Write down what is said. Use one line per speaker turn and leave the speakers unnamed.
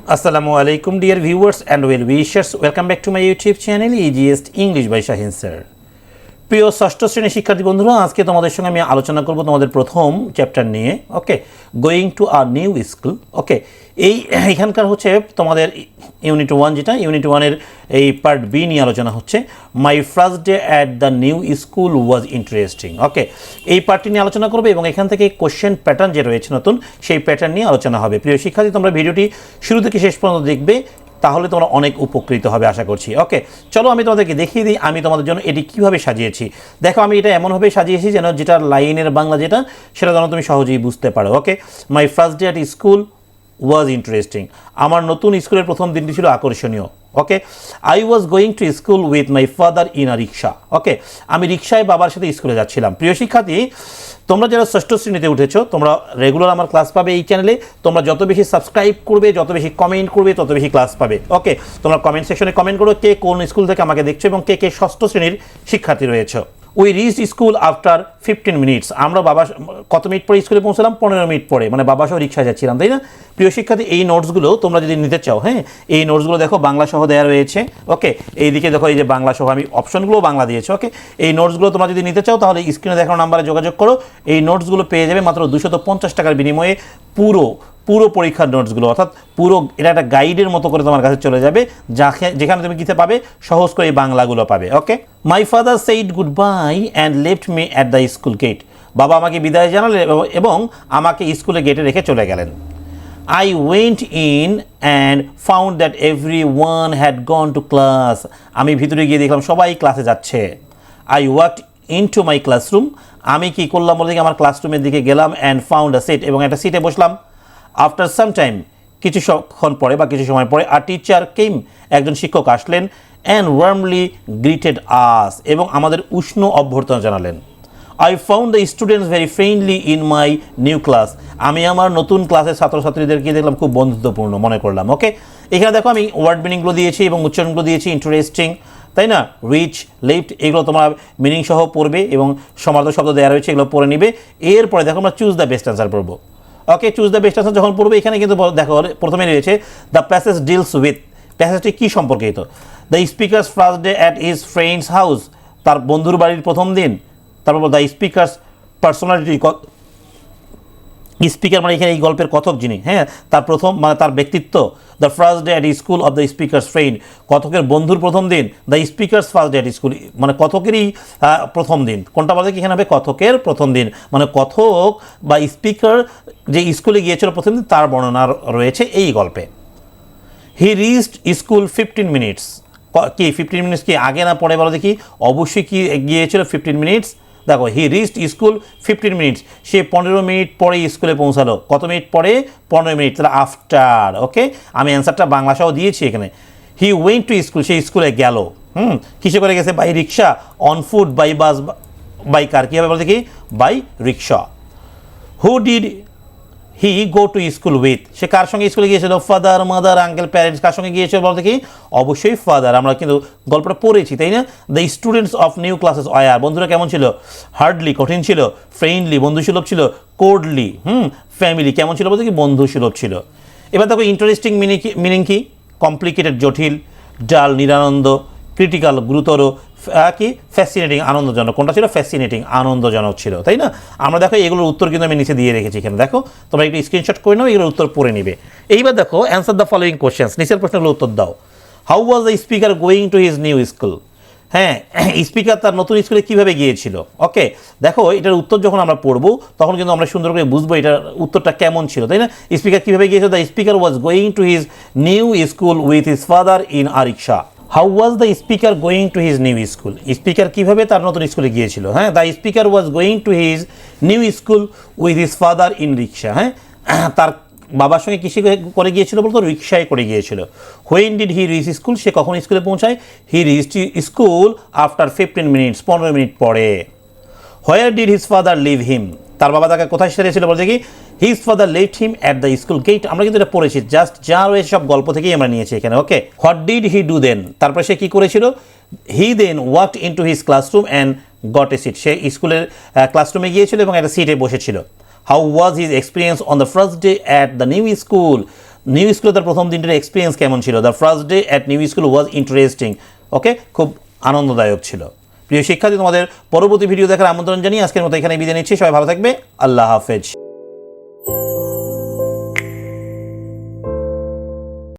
Assalamu alaikum dear viewers and well wishers. Welcome back to my YouTube channel Easiest English by Shahin sir. প্রিয় ষষ্ঠ শ্রেণীর শিক্ষার্থী বন্ধুরা, আজকে তোমাদের সঙ্গে আমি আলোচনা করব তোমাদের প্রথম চ্যাপ্টার নিয়ে। Okay, going to a new school. Okay, এইখানকার হচ্ছে তোমাদের ইউনিট 1, যেটা ইউনিট 1-এর এই পার্ট বি নিয়ে আলোচনা হচ্ছে। My first day at the new school was interesting. Okay, এই পার্টটি নিয়ে আলোচনা করবে এবং এখান থেকে কোশ্চেন প্যাটার্ন যে রয়েছে নতুন, সেই প্যাটার্ন নিয়ে আলোচনা হবে। প্রিয় শিক্ষার্থী, তোমরা ভিডিওটি শুরু থেকে শেষ পর্যন্ত দেখবে, তাহলে তোমরা অনেক উপকৃত হবে আশা করছি। ওকে, চলো আমি তোমাদেরকে দেখিয়ে দিই আমি তোমাদের জন্য এটি কীভাবে সাজিয়েছি। দেখো, আমি এটা এমনভাবে সাজিয়েছি যেন যেটা লাইনের বাংলা যেটা, সেটা যেন তুমি সহজেই বুঝতে পারো। Okay, my first day at school was interesting. আমার নতুন স্কুলের প্রথম দিনটি ছিল আকর্ষণীয়। Okay, I was going to school with my father in a rickshaw. Okay, আমি রিক্সায় বাবার সাথে স্কুলে যাচ্ছিলাম। প্রিয় শিক্ষার্থী, তোমরা যারা ষষ্ঠ শ্রেণীতে উঠেছো, তোমরা রেগুলার আমার ক্লাস পাবে এই চ্যানেলে। তোমরা যত বেশি সাবস্ক্রাইব করবে, যত বেশি কমেন্ট করবে, তত বেশি ক্লাস পাবে। ওকে, তোমরা কমেন্ট সেকশনে কমেন্ট করো কে কোন স্কুল থেকে আমাকে দেখছো এবং কে কে ষষ্ঠ শ্রেণীর শিক্ষার্থী রয়েছে। We reached school after 15 minutes. আমরা বাবা কত মিনিট পরে স্কুলে পৌঁছলাম? 15 মিনিট পরে, মানে বাবা সহ রিক্সায় যাচ্ছিলাম, তাই না? প্রিয় শিক্ষার্থী, এই নোটসগুলো তোমরা যদি নিতে চাও, হ্যাঁ, এই নোটসগুলো দেখো বাংলা সহ দেওয়া রয়েছে। ওকে, এইদিকে দেখো এই যে বাংলা সহ, আমি অপশনগুলো বাংলা দিয়েছি। ওকে, এই নোটসগুলো তোমরা যদি নিতে চাও তাহলে স্ক্রিনে দেখানো নাম্বারে যোগাযোগ করো। এই নোটসগুলো পেয়ে যাবে মাত্র 250 টাকার বিনিময়ে। পুরো পরীক্ষার নোটসগুলো, অর্থাৎ পুরো এটা একটা গাইডের মতো করে তোমার কাছে চলে যাবে, যেখানে তুমি কিতে পাবে, সহজ করে এই বাংলাগুলো পাবে। Okay, my father said goodbye and left me at the school gate. বাবা আমাকে বিদায় জানালেন এবং আমাকে স্কুলে গেটে রেখে চলে গেলেন। I went in and found that everyone had gone to class. আমি ভিতরে গিয়ে দেখলাম সবাই ক্লাসে যাচ্ছে। I walked into my classroom. আমি কি করলাম বলতে, আমার ক্লাসরুমের দিকে গেলাম and found a seat, এবং একটা সিটে বসলাম। After some time, কিছুক্ষণ পরে বা কিছু সময় পরে, a teacher came, একজন শিক্ষক আসলেন, and warmly greeted us, এবং আমাদের উষ্ণ অভ্যর্থনা জানালেন। I found the students very friendly in my new class. আমি আমার নতুন ক্লাসের ছাত্রছাত্রীদেরকে দেখলাম খুব বন্ধুত্বপূর্ণ মনে করলাম। ওকে, এখানে দেখো আমি ওয়ার্ড মিনিংগুলো দিয়েছি এবং উচ্চারণগুলো দিয়েছি। ইন্টারেস্টিং, তাই না? রিচ, লেফট, এগুলো তোমরা মিনিং সহ পড়বে এবং সমার্থক শব্দ দেওয়া রয়েছে, এগুলো পড়ে নিবে। এরপরে দেখো আমরা চুজ দ্য বেস্ট অ্যান্সার পড়বো। Okay, choose the best answer যখন পড়বো, এখানে কিন্তু দেখো প্রথমে রয়েছে দ্য প্যাসেজ ডিলস উইথ। প্যাসেজটি কী সম্পর্কিত? The speaker's first day at his friend's house. তার বন্ধুর বাড়ির প্রথম দিন। তারপর দ্য স্পিকার্স পার্সোনালিটি। স্পিকার মানে এখানে এই গল্পের কথক যিনি, হ্যাঁ, তার প্রথম মানে তার ব্যক্তিত্ব। The first day at school of the speaker's friend. কথকের বন্ধুর প্রথম দিন। The speaker's first day at school, মানে কথকেরই প্রথম দিন। কোনটা বলতে কি, এখানে হবে কথকের প্রথম দিন, মানে কথক বা স্পিকার যে স্কুলে গিয়েছিল প্রথম দিন, তার বর্ণনা রয়েছে এই গল্পে। He reached school 15 minutes. কি 15 মিনিটস কি আগে না পরে বলো দেখি? অবশ্যই কি গিয়েছিল 15 মিনিটস। দেখো, he reached school 15 minutes, say 15 minute পরে স্কুলে পৌঁছালো। কত মিনিট পরে? 15 মিনিট, তাহলে আফটার। ওকে, আমি অ্যান্সারটা বাংলা সহ দিয়েছি এখানে। হি ওয়েন্ট টু স্কুল, সে স্কুলে গেল। কিসে করে গেছে? By rickshaw, on foot, by bus, by car. কী হবে বলতে কি? By rickshaw. Who did he go to school with? সে কার সঙ্গে স্কুলে গিয়েছিল? Father, mother, uncle, parents. কার সঙ্গে গিয়েছিল বলতে কি? অবশ্যই ফাদার। আমরা কিন্তু গল্পটা পড়েছি, তাই না? The students of new classes were. বন্ধুরা কেমন ছিল? হার্ডলি, কঠিন ছিল। ফ্রেন্ডলি, বন্ধুসুলভ ছিল। কোর্ডলি, ফ্যামিলি, কেমন ছিল বলতে কি? বন্ধুসুলভ ছিল। এবার দেখো ইন্টারেস্টিং মিনিং কি? কমপ্লিকেটেড, জটিল। ডাল, নিরানন্দ। ক্রিটিক্যাল, গুরুতর। কি? ফ্যাসিনেটিং, আনন্দজনক। কোনটা ছিল? ফ্যাসিনেটিং, আনন্দজনক ছিল, তাই না? আমরা দেখো এগুলোর উত্তর কিন্তু আমি নিচে দিয়ে রেখেছি এখানে। দেখো, তোমরা একটু স্ক্রিনশট করে নাও, এগুলোর উত্তর পড়ে নিবে। এইবার দেখো, অ্যান্সার দ্য ফলোয়িং কোশ্চেন্স। নিচের প্রশ্নগুলো উত্তর দাও। How was the speaker going to his new school? হ্যাঁ, স্পিকার তার নতুন স্কুলে কীভাবে গিয়েছিল? ওকে, দেখো এটার উত্তর যখন আমরা পড়বো তখন কিন্তু আমরা সুন্দর করে বুঝবো এটার উত্তরটা কেমন ছিল, তাই না? স্পিকার কীভাবে গিয়েছিল? The speaker was going to his new school with his father in a rickshaw. How was the speaker going to his new school? Speaker কীভাবে তার নতুন স্কুলে গিয়েছিল? হ্যাঁ, the speaker was going to his new school with his father in rickshaw. হ্যাঁ, তার বাবার সঙ্গে কিসে করে গিয়েছিল বলতো? রিক্সায় করে গিয়েছিল। When did he reach school? সে কখন স্কুলে পৌঁছায়? He reach school after 15 minutes, 15 minute পরে। Where did his father leave him? তার বাবা তাকে কোথায় ছেড়েছিল বলতে কি? His father left him at the school gate. আমরা কিন্তু এটা পড়েছি, জাস্ট যা রয়েছে সব গল্প থেকেই আমরা নিয়েছি এখানে। Okay, what did he do then? তারপরে সে কী করেছিল? He then walked in to his classroom and got a seat. সে স্কুলের ক্লাসরুমে গিয়েছিল এবং একটা সিটে বসেছিল। How was his experience on the first day at the new school? New স্কুলে তার প্রথম দিনটার এক্সপিরিয়েন্স কেমন ছিল? The first day at new school was interesting. Okay, খুব আনন্দদায়ক ছিল। প্রিয় শিক্ষার্থী, তোমাদের পরবর্তী ভিডিও দেখার আমন্ত্রণ জানিয়ে আজকের মতো এখানে বিদায় নিচ্ছি। সবাই ভালো থাকবে। আল্লাহ হাফেজ।